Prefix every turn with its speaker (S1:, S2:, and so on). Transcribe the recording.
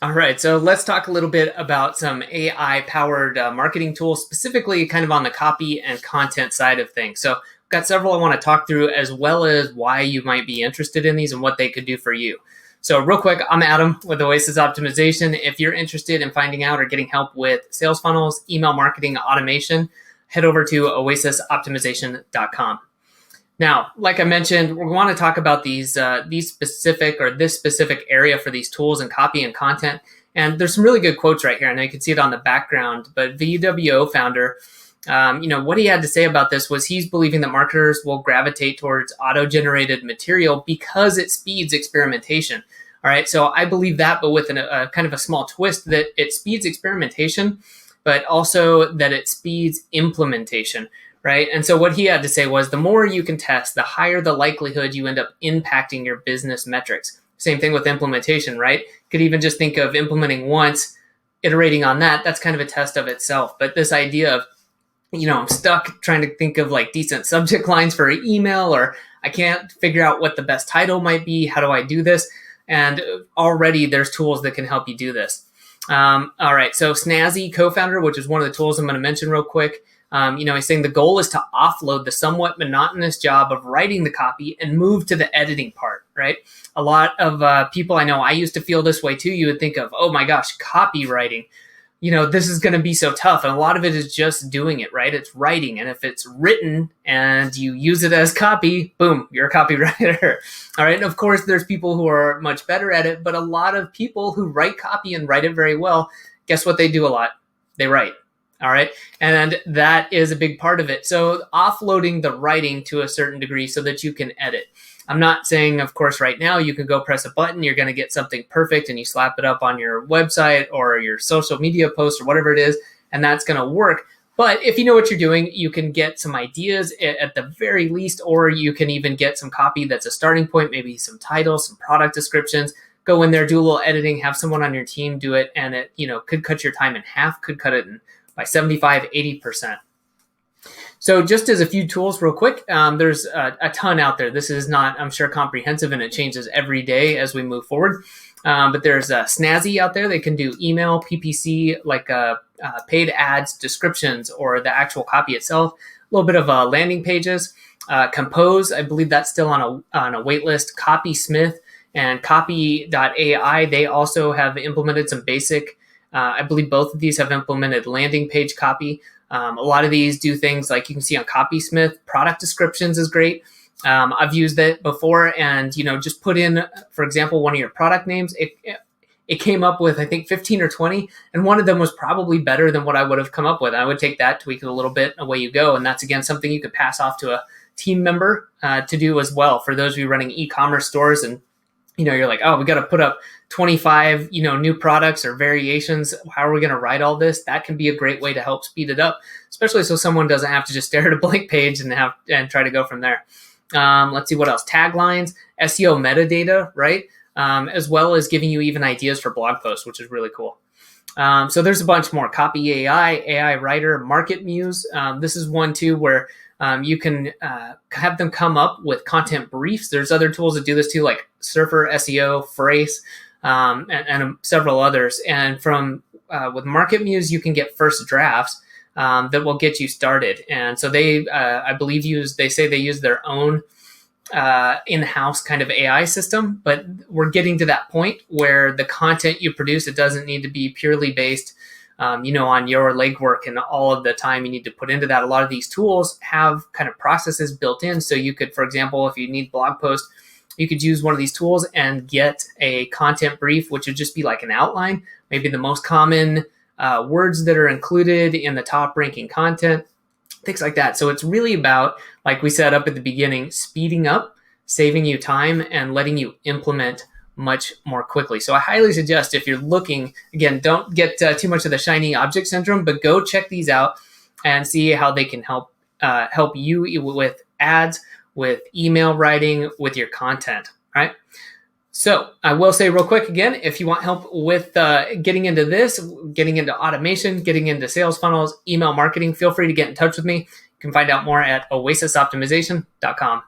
S1: All right, so let's talk a little bit about some AI powered marketing tools, specifically kind of on the copy and content side of things. So, I've got several I want to talk through, as well as why you might be interested in these and what they could do for you. So, real quick, I'm Adam with Oasis Optimization. If you're interested in finding out or getting help with sales funnels, email marketing, automation, head over to oasisoptimization.com. Now, like I mentioned, we want to talk about these specific or this specific area for these tools and copy and content. And there's some really good quotes right here. I know you can see it on the background, but VWO founder, what he had to say about this was he's believing that marketers will gravitate towards auto-generated material because it speeds experimentation. All right, so I believe that, but with a kind of a small twist that it speeds experimentation, but also that it speeds implementation. Right. And so what he had to say was the more you can test, the higher the likelihood you end up impacting your business metrics. Same thing with implementation, right? Could even just think of implementing once, iterating on that. That's kind of a test of itself. But this idea of, I'm stuck trying to think of like decent subject lines for an email, or I can't figure out what the best title might be. How do I do this? And already there's tools that can help you do this. All right. So Snazzy co-founder, which is one of the tools I'm going to mention real quick. He's saying the goal is to offload the somewhat monotonous job of writing the copy and move to the editing part, right? A lot of people I know, I used to feel this way too. You would think of, oh my gosh, copywriting, this is going to be so tough. And a lot of it is just doing it, right? It's writing. And if it's written and you use it as copy, boom, you're a copywriter. All right. And of course, there's people who are much better at it, but a lot of people who write copy and write it very well, guess what they do a lot? They write. All right. And that is a big part of it. So offloading the writing to a certain degree so that you can edit. I'm not saying, of course, right now you can go press a button, you're going to get something perfect and you slap it up on your website or your social media post or whatever it is, and that's going to work. But if you know what you're doing, you can get some ideas at the very least, or you can even get some copy that's a starting point, maybe some titles, some product descriptions. Go in there, do a little editing, have someone on your team do it, and it could cut your time in half, could cut it by 75, 80%. So just as a few tools real quick, there's a ton out there. This is not, I'm sure, comprehensive, and it changes every day as we move forward. But there's Snazzy out there. They can do email, PPC, like paid ads, descriptions, or the actual copy itself. A little bit of landing pages. Compose, I believe that's still on a wait list. Copysmith and Copy.ai, they also have implemented some basic, I believe both of these have implemented landing page copy. A lot of these do things like you can see on Copysmith. Product descriptions is great. I've used it before, and just put in, for example, one of your product names. It came up with, I think, 15 or 20, and one of them was probably better than what I would have come up with. I would take that, tweak it a little bit, and away you go. And that's, again, something you could pass off to a team member to do as well. For those of you running e-commerce stores and you're like, oh, we got to put up 25, new products or variations. How are we going to write all this? That can be a great way to help speed it up, especially so someone doesn't have to just stare at a blank page and try to go from there. Let's see what else. Taglines, SEO metadata, right? As well as giving you even ideas for blog posts, which is really cool. So there's a bunch more. Copy AI Writer, Market Muse. This is one too where you can have them come up with content briefs. There's other tools that do this too, like Surfer SEO, Phrase, and several others. And from with Market Muse, you can get first drafts that will get you started. And so they, I believe, they say they use their own in-house kind of AI system, but we're getting to that point where the content you produce, it doesn't need to be purely based on your legwork and all of the time you need to put into that. A lot of these tools have kind of processes built in. So you could, for example, if you need blog posts, you could use one of these tools and get a content brief, which would just be like an outline, maybe the most common words that are included in the top ranking content, things like that. So it's really about, like we said up at the beginning, speeding up, saving you time, and letting you implement much more quickly. So I highly suggest, if you're looking, again, don't get too much of the shiny object syndrome, but go check these out and see how they can help you with ads, with email writing, with your content, right? So I will say real quick again, if you want help with getting into this, getting into automation, getting into sales funnels, email marketing, feel free to get in touch with me. You can find out more at oasisoptimization.com.